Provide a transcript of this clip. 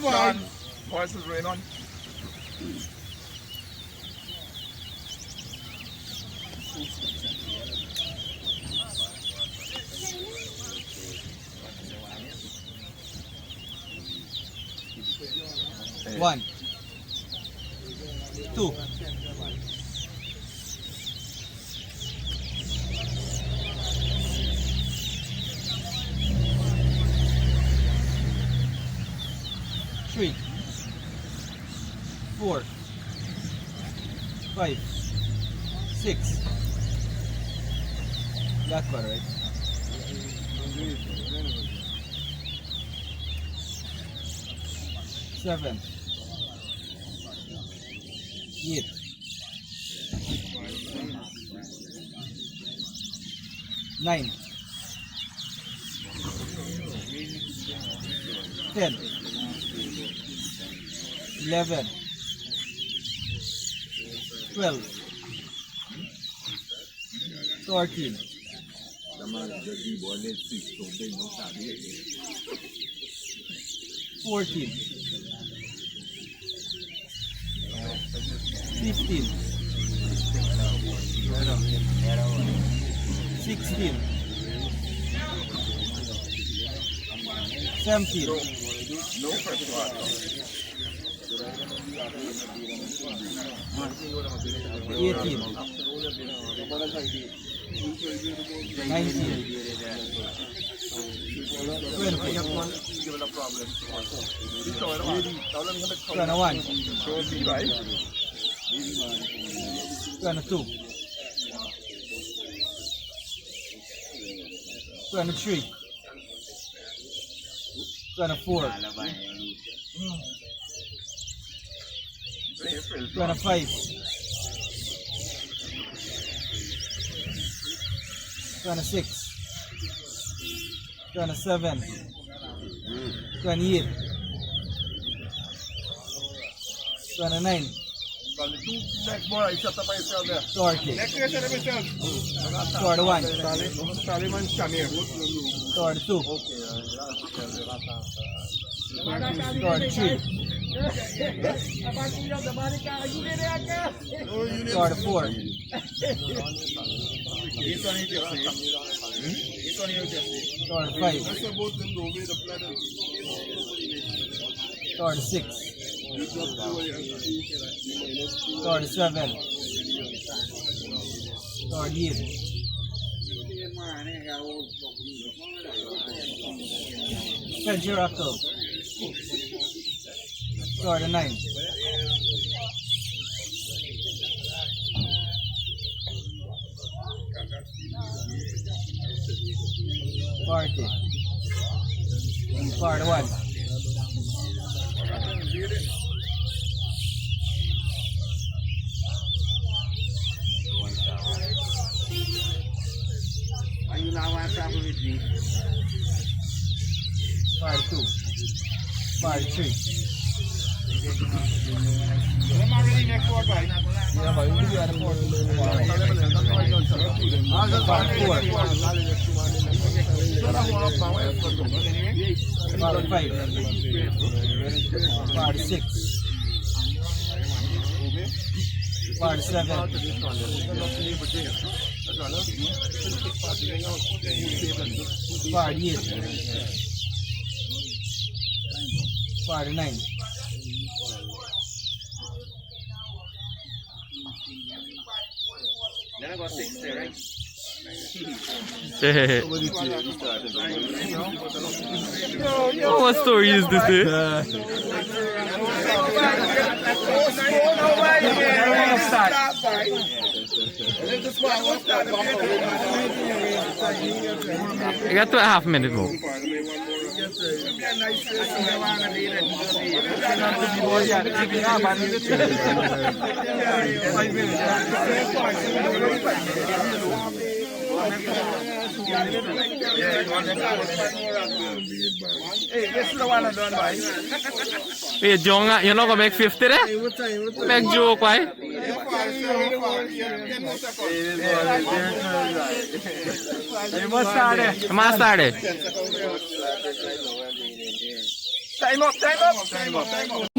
Shawn, one. versus Raymond. One, two, three, four, five, six. That one, right? Seven, eight, nine, 10, 11, 12, 13, 14, 15, 16, 17, No pressure on. 18, 19, 20, 21, So be right. 22, 23, 24, 25, 26, 27, 28, 29, Next boy, shut up by yourself there. 30, Next year, shut up yourself. 31, Sallyman Shamir. 32, 33, 34, This one is just This one is just 35, That's about them go away the blood. 36, 37, 38, 10 Oracle, 39, 40, 41, 42, 43. I'm already next door, guys. Yeah, but we are the 45, 46, 47, 48, 49, 60, right? What story is this? I got 2.5 minutes more. Hey, this is the one I done by. Hey, John, you're not gonna make 50 there? Make joke, why? You must start it. Come on, start it. Time up, time up. Time up.